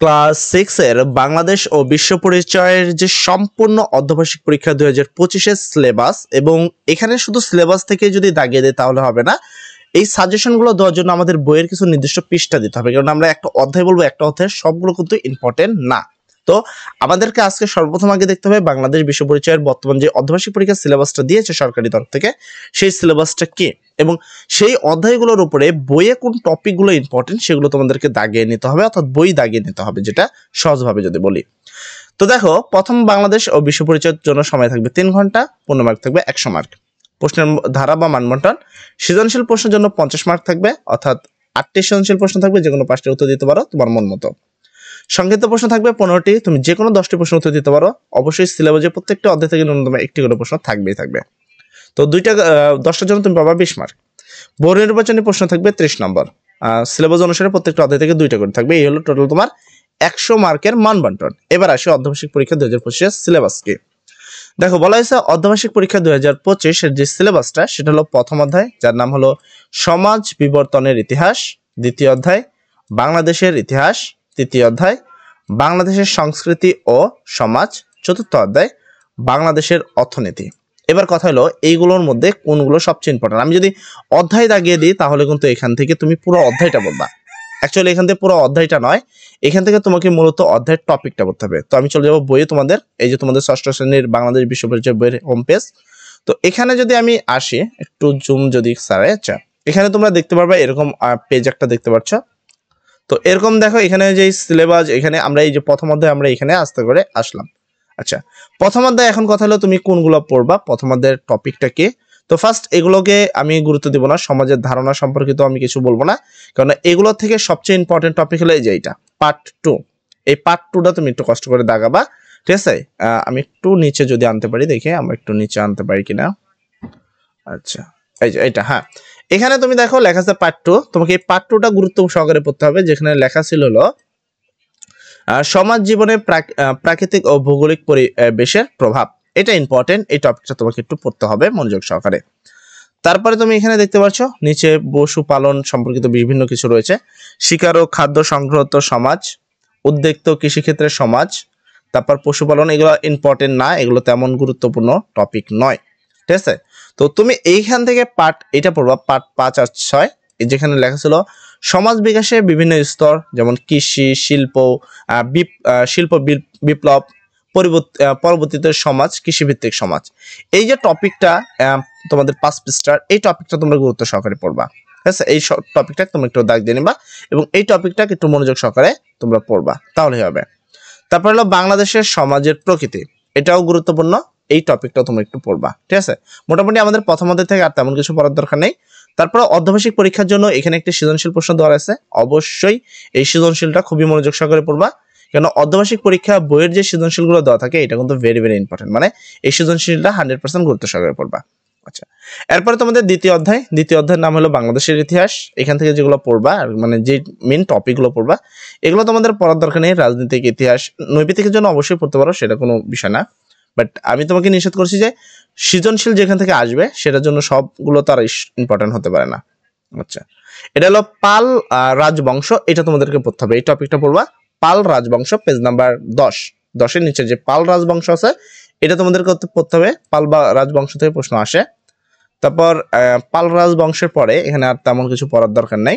Class 6 এর বাংলাদেশ ও বিশ্ব পরিচয়ের যে সম্পূর্ণ অর্ধবার্ষিক পরীক্ষা 2025 এর সিলেবাস, এবং এখানে শুধু সিলেবাস থেকে যদি দাগিয়ে দেয় তাহলে হবে না। এই সাজেশনগুলো দেওয়ার জন্য আমাদের বইয়ের কিছু নির্দিষ্ট পৃষ্ঠা দিতে হবে, কারণ আমরা একটা অধ্যায় বলবো, একটা অধ্যায়ের সবগুলো কিন্তু ইম্পর্টেন্ট না। তো আমাদেরকে আজকে সর্বপ্রথম আগে দেখতে হবে বাংলাদেশ বিশ্ব পরিচয়ের বর্তমান যে অর্ধবার্ষিক পরীক্ষার সিলেবাসটা দিয়েছে সরকারি তরফ থেকে, সেই সিলেবাসটা কি এবং সেই অধ্যায়গুলোর উপরে বইয়ে কোন টপিকগুলো ইম্পর্টেন্ট সেগুলো তোমাদেরকে দাগিয়ে নিতে হবে, অর্থাৎ বই দাগিয়ে নিতে হবে, যেটা সহজভাবে যদি বলি। তো দেখো, প্রথম বাংলাদেশ ও বিশ্ব পরিচয়ের জন্য সময় থাকবে 3 ঘন্টা, পূর্ণ মার্ক থাকবে 100 মার্ক। প্রশ্নের ধারা বা মানবন্টন, সৃজনশীল প্রশ্নের জন্য 50 মার্ক থাকবে, অর্থাৎ 8টি সৃজনশীল প্রশ্ন থাকবে, যে কোনো 5টি উত্তর দিতে পারো তোমার মন মতো। সংক্ষিপ্ত প্রশ্ন থাকবে 15টি, তুমি যে কোনো 10টি প্রশ্ন উত্তর দিতে পারো। অবশ্যই সিলেবাসে প্রত্যেকটা অধ্যায় থেকে ন্যূনতম একটি করে প্রশ্ন থাকবেই থাকবে। তো 10টার জন্য তুমি পাবা 20 মার্ক। বহু নির্বাচনী প্রশ্ন থাকবে 30 নম্বর। সিলেবাস অনুসারে প্রত্যেকটা অধ্যায় থেকে 2টা করে থাকবে। এই হলো টোটাল তোমার 100 মার্কের মান বন্টন। এবার আসি অর্ধবার্ষিক পরীক্ষা 2025 সিলেবাস কি। দেখো, বলা হয়েছে অর্ধবার্ষিক পরীক্ষা 2025 এর যে সিলেবাসটা, সেটা হলো প্রথম অধ্যায়, যার নাম হলো সমাজ বিবর্তনের ইতিহাস। দ্বিতীয় অধ্যায় বাংলাদেশের ইতিহাস। তৃতীয় অধ্যায় বাংলাদেশের সংস্কৃতি ও সমাজ। চতুর্থ অধ্যায় বাংলাদেশের অর্থনীতি। এবার কথা হলো এইগুলোর মধ্যে কোনগুলো সবচেয়ে ইম্পর্টেন্ট। আমি যদি অধ্যায় দাগিয়ে দিই তাহলে কিন্তু এখান থেকে তুমি পুরো অধ্যায়টা বলবা। অ্যাকচুয়ালি এখান থেকে পুরো অধ্যায়টা নয়, এখান থেকে তোমাকে মূলত অধ্যায়ের টপিকটা বলতে হবে। তো আমি চলে যাবো বইয়ে, তোমাদের এই যে তোমাদের ষষ্ঠ শ্রেণীর বাংলাদেশ বিশ্ব পরিচয় বইয়ের হোম পেজ। তো এখানে যদি আমি আসি, একটু জুম যদি সারে, আচ্ছা এখানে তোমরা দেখতে পারবে এরকম পেজ একটা দেখতে পাচ্ছ। তো এরকম দেখো, এখানে যে সিলেবাস, এখানে আমরা এই যে প্রথম অধ্যায় আমরা এখানে আস্তে করে আসলাম। আচ্ছা, প্রথম অধ্যায় এখন কথা হলো তুমি কোনগুলো পড়বা, প্রথম অধ্যায়ের টপিকটা কি। তো ফার্স্ট এগুলোকে আমি গুরুত্ব দিব না, সমাজের ধারণা সম্পর্কিত আমি কিছু বলবো না, কারণ এগুলো থেকে সবচেয়ে ইম্পর্টেন্ট টপিক হলো এই যে এইটা পার্ট 2। এই পার্ট 2টা তুমি একটু কষ্ট করে দাগাবা, ঠিক আছে। আমি একটু নিচে যদি আনতে পারি, দেখে আমরা একটু নিচে আনতে পারি কিনা। আচ্ছা, এই যে এটা, হ্যাঁ এখানে তুমি দেখো লেখা আছে পার্ট 2। তোমাকে এই পার্ট 2টা গুরুত্ব সহকারে পড়তে হবে, যেখানে লেখা ছিল হলো সমাজ জীবনে প্রাকৃতিক ও ভৌগোলিক পরিবেশের প্রভাব। এটা ইম্পর্টেন্ট, এই টপিকটা তোমাকে একটু পড়তে হবে মনোযোগ সহকারে। তারপরে তুমি এখানে দেখতে পাচ্ছ নিচে পশুপালন সম্পর্কিত বিভিন্ন কিছু রয়েছে। শিকার ও খাদ্য সংগ্রহত সমাজ, উদ্যোক্ত কৃষিক্ষেত্রের সমাজ, তারপর পশুপালন। এগুলো ইম্পর্টেন্ট না, এগুলো তেমন গুরুত্বপূর্ণ টপিক নয়, ঠিক আছে। তো তুমি এইখান থেকে এটা পড়বা, পার্ট 5 আর 6, যেখানে লেখা ছিল সমাজ বিকাশের বিভিন্ন স্তর, যেমন কৃষি, শিল্প, শিল্প বিপ্লব, পরবর্তীতে সমাজ, কৃষিভিত্তিক সমাজ। এই যে টপিকটা তোমাদের 5 পৃষ্ঠার, এই টপিকটা তোমরা গুরুত্ব সহকারে পড়বা, ঠিক আছে। এই টপিকটা তোমরা একটু দাগ দিয়ে নিবা এবং এই টপিকটা একটু মনোযোগ সহকারে তোমরা পড়বা, তাহলেই হবে। তারপর হলো বাংলাদেশের সমাজের প্রকৃতি, এটাও গুরুত্বপূর্ণ, এই টপিকটাও তোমরা একটু পড়বা, ঠিক আছে। মোটামুটি আমাদের প্রথম অধ্যায় থেকে আর তেমন কিছু পড়ার দরকার নেই। তারপর অর্ধবার্ষিক পরীক্ষার জন্য এখানে একটি সৃজনশীল প্রশ্ন দেওয়া আছে, অবশ্যই এই সৃজনশীলটা খুবই মনোযোগ সহকারে পড়বা, কেন অর্ধবার্ষিক পরীক্ষা বইয়ের যে সৃজনশীলগুলো দেওয়া থাকে এটা কিন্তু ভেরি ভেরি ইম্পর্টেন্ট, মানে এই সৃজনশীলটা 100% গুরুত্ব সহকারে পড়বা। আচ্ছা, এরপরে তোমাদের দ্বিতীয় অধ্যায়ের নাম হলো বাংলাদেশের ইতিহাস। এখান থেকে যেগুলো পড়বা, মানে যে মেইন টপিকগুলো পড়বা, এগুলো তোমাদের পড়ার দরকার নেই। রাজনৈতিক ইতিহাস, নৈতিকের জন্য অবশ্যই পড়তে পারো, সেটা কোনো বিষয় না, বাট আমি তোমাকে নিষেধ করছি যে সৃজনশীল যেখান থেকে আসবে সেটার জন্য সবগুলো তার ইম্পর্টেন্ট হতে পারে না। আচ্ছা, এটা হলো পাল রাজবংশ, এটা তোমাদেরকে পড়তে হবে, এই টপিকটা পড়বা। পাল রাজবংশ, পেজ নাম্বার 10-10-এর নিচে যে পাল রাজবংশ আছে এটা তোমাদেরকে পড়তে হবে। পাল বা রাজবংশ থেকে প্রশ্ন আসে। তারপর পাল রাজবংশের পরে এখানে আর তেমন কিছু পড়ার দরকার নাই।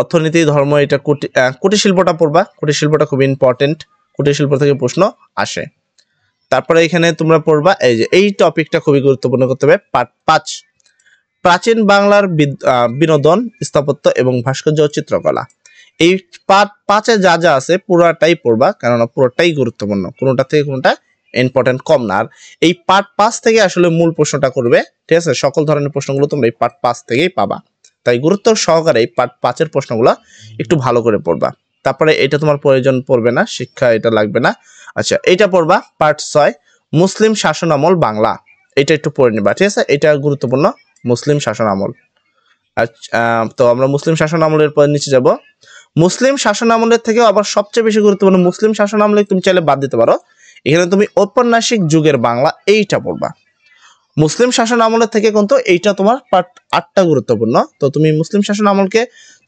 অর্থনীতি, ধর্ম, এটা কুটির শিল্পটা পড়বা, কুটির শিল্পটা খুব ইম্পর্টেন্ট, কুটির শিল্প থেকে প্রশ্ন আসে। তারপরে এখানে তোমরা পড়বা এই যে এই টপিকটা খুবই গুরুত্বপূর্ণ করতে হবে, পার্ট 5, প্রাচীন বাংলার বিনোদন, স্থাপত্য এবং ভাস্কর্য ও চিত্রকলা। এই পার্ট 5-এ যা যা আছে পুরোটাই পড়বা, কেননা পুরোটাই গুরুত্বপূর্ণ, কোনোটা থেকে কোনোটা ইম্পর্টেন্ট কম না। আর এই পার্ট 5 থেকে আসলে মূল প্রশ্নটা করবে, ঠিক আছে। সকল ধরনের প্রশ্নগুলো তোমরা এই পার্ট 5 থেকেই পাবা, তাই গুরুত্ব সহকারে এই পার্ট 5-এর প্রশ্নগুলো একটু ভালো করে পড়বা। তারপরে এটা তোমার প্রয়োজন পড়বে না, শিক্ষা এটা লাগবে না। আচ্ছা, এটা পড়বা পার্ট 6, মুসলিম শাসন আমল বাংলা, এটা একটু পড়ে নিবা, ঠিক আছে। এটা গুরুত্বপূর্ণ, মুসলিম শাসন আমল। আচ্ছা, তো আমরা মুসলিম শাসন আমলের পর নিচে যাব। মুসলিম শাসন আমলের থেকেও আবার সবচেয়ে বেশি গুরুত্বপূর্ণ, মুসলিম শাসন আমলে তুমি চাইলে বাদ দিতে পারো, এখানে তুমি ঔপন্যাসিক যুগের বাংলা এইটা পড়বা। মুসলিম শাসন আমলের থেকে কিন্তু এইটা তোমার পার্ট 8টা গুরুত্বপূর্ণ। তো তুমি মুসলিম শাসন আমলকে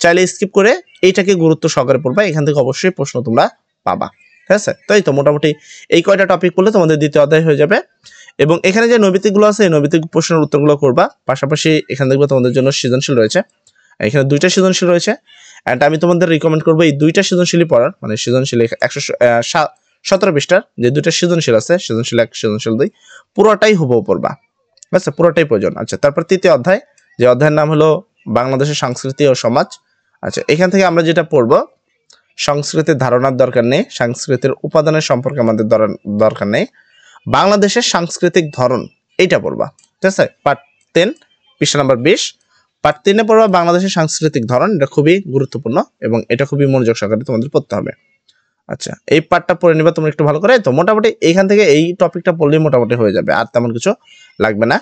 চাইলে স্কিপ করে এইটাকে গুরুত্ব সহকারে পড়বা, এখান থেকে অবশ্যই প্রশ্ন তোমরা পাবা। ঠিক আছে, তাই তো মোটামুটি এই কয়টা টপিক পড়লে তোমাদের দ্বিতীয় অধ্যায় হয়ে যাবে। এবং এখানে যে নৈবিত্তিকগুলো আছে এই নৈবিত্তিক প্রশ্নের উত্তরগুলো করবা, পাশাপাশি এখানে দেখবে তোমাদের জন্য সৃজনশীল রয়েছে, এখানে 2টা সৃজনশীল রয়েছে। অ্যান্ড আমি তোমাদের রিকমেন্ড করবো এই 2টা সৃজনশীলই পড়ার, মানে সৃজনশীল 117 পৃষ্ঠার যে 2টা সৃজনশীল আছে, সৃজনশীল 1 সৃজনশীল 2 পুরোটাই হুবহু পড়বা। আচ্ছা, পুরোটাই প্রয়োজন। আচ্ছা, তারপর তৃতীয় অধ্যায়, যে অধ্যায়ের নাম হলো বাংলাদেশের সংস্কৃতি ও সমাজ। আচ্ছা, এখান থেকে আমরা যেটা পড়বো, সংস্কৃতির ধারণার দরকার নেই, সংস্কৃতির উপাদানের সম্পর্কে আমাদের দরকার নেই, বাংলাদেশের সাংস্কৃতিক ধরন এইটা পড়বা। ঠিক আছে, পার্ট 10 পৃষ্ঠা নাম্বার 20। পার্ট 3-এ পড়বা বাংলাদেশের সাংস্কৃতিক ধরন, এটা খুবই গুরুত্বপূর্ণ এবং এটা খুবই মনোযোগ সহকারে তোমাদের পড়তে হবে। আচ্ছা, এই পার্টটা পড়ে নিবা তোমরা একটু ভালো করে। তো মোটামুটি এইখান থেকে এই টপিকটা পড়লেই মোটামুটি হয়ে যাবে, আর তেমন কিছু লাগবে না।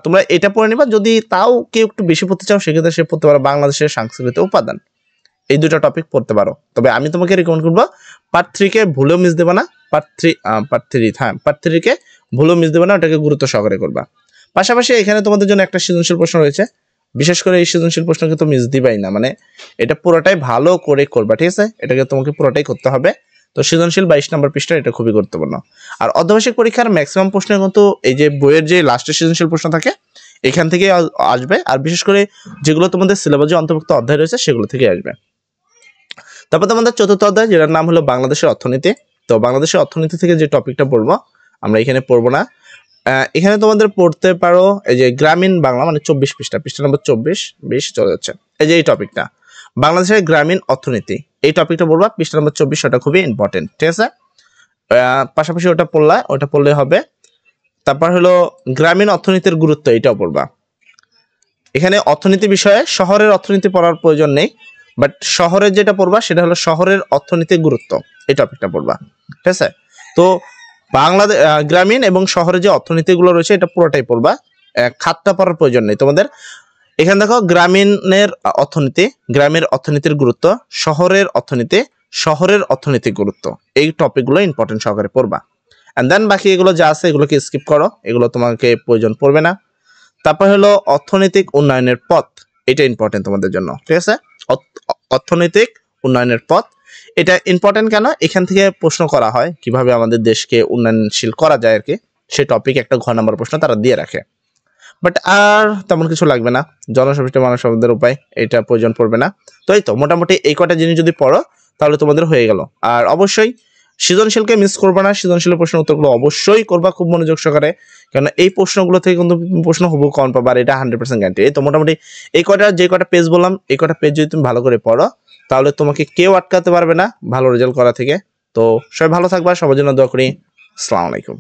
তোমরা এটা পড়ে নিবা। যদি তাও কেউ একটু বেশি পড়তে চাও সেক্ষেত্রে সে পড়তে পারো বাংলাদেশের সাংস্কৃতিক উপাদান, এই 2টা টপিক পড়তে পারো। তবে আমি তোমাকে রিকমেন্ড করবো পার্ট 3-কে ভুলেও মিস দেবে না, পার্ট 3-কে ভুলেও মিস দেবে না, ওটাকে গুরুত্ব সহকারে করবা। পাশাপাশি এখানে তোমাদের জন্য একটা সৃজনশীল প্রশ্ন রয়েছে, বিশেষ করে এই সৃজনশীল প্রশ্নকে তো মিস দিবাই না, মানে এটা পুরোটাই ভালো করে করবা। ঠিক আছে, এটাকে তোমাকে পুরোটাই করতে হবে। তো সৃজনশীল 22 নম্বর পৃষ্ঠা, এটা খুবই গুরুত্বপূর্ণ। আর অর্ধবার্ষিক পরীক্ষার ম্যাক্সিমাম প্রশ্ন কিন্তু এই যে বইয়ের যে লাস্টের সৃজনশীল প্রশ্ন থাকে এখান থেকে আসবে, আর বিশেষ করে যেগুলো তোমাদের সিলেবাসে অন্তর্ভুক্ত অধ্যায় রয়েছে সেগুলো থেকে আসবে। তারপর তোমাদের চতুর্থ অধ্যায়, যেটার নাম হলো বাংলাদেশের অর্থনীতি। তো বাংলাদেশের অর্থনীতি থেকে যে টপিকটা পড়বো আমরা এখানে পড়বো না, এখানে তোমাদের পড়তে পারো এই যে গ্রামীণ বাংলা, মানে 24 পৃষ্ঠা নম্বর 24-20 চলে যাচ্ছে, এই যে এই টপিকটা বাংলাদেশের গ্রামীণ অর্থনীতি, এই টপিকটা পড়বা পৃষ্ঠা নম্বর 24, ওটা খুবই ইম্পর্টেন্ট। ঠিক আছে, পাশাপাশি ওটা পড়লে হবে। তারপর হলো গ্রামীণ অর্থনীতির গুরুত্ব, এটাও পড়বা। এখানে অর্থনীতি বিষয়ে শহরের অর্থনীতি পড়ার প্রয়োজন নেই, বাট শহরের যেটা পড়বা সেটা হলো শহরের অর্থনীতির গুরুত্ব, এই টপিকটা পড়বা। ঠিক আছে, তো বাংলাদেশ গ্রামীণ এবং শহরের যে অর্থনীতিগুলো রয়েছে এটা পুরোটাই পড়বা, খাতটা পড়ার প্রয়োজন নেই তোমাদের। এখানে দেখো গ্রামীণের অর্থনীতি, গ্রামের অর্থনীতির গুরুত্ব, শহরের অর্থনীতির গুরুত্ব, এই টপিকগুলো ইম্পর্টেন্ট সহকারে পড়বা। এন্ড দেন বাকি এগুলো যা আছে এগুলোকে স্কিপ করো, এগুলো তোমাকে প্রয়োজন পড়বে না। তারপর হলো অর্থনৈতিক উন্নয়নের পথ, এটা ইম্পর্টেন্ট তোমাদের জন্য। ঠিক আছে, অর্থনৈতিক উন্নয়নের পথ, এটা ইম্পর্টেন্ট কেন, এখান থেকে প্রশ্ন করা হয় কিভাবে আমাদের দেশকে উন্নয়নশীল করা যায় আর কি, সেই টপিক একটা ঘ নাম্বার প্রশ্ন তারা দিয়ে রাখে। বাট আর তেমন কিছু লাগবে না, জনসমষ্টি মানব শব্দের উপায়, এটা প্রয়োজন পড়বে না। তো এই তো মোটামুটি এই কটা জিনিস যদি পড়ো তাহলে তোমাদের হয়ে গেল। আর অবশ্যই সৃজনশীলকে মিস করবে না, সৃজনশীলের প্রশ্ন উত্তরগুলো অবশ্যই করবা খুব মনোযোগ সহকারে, কারণ এই প্রশ্নগুলো থেকে কিন্তু প্রশ্ন হুবহু কম পাবা, আর এটা 100% গ্যারান্টি। এই তো মোটামুটি এই কটা যে কটা পেজ বললাম, এই কটা পেজ যদি তুমি ভালো করে পড়ো তাহলে তোমাকে কেউ আটকাতে পারবে না ভালো রেজাল্ট করা থেকে। তো সবাই ভালো থাকবা, সবার জন্য দোয়া করি। আসসালামু আলাইকুম।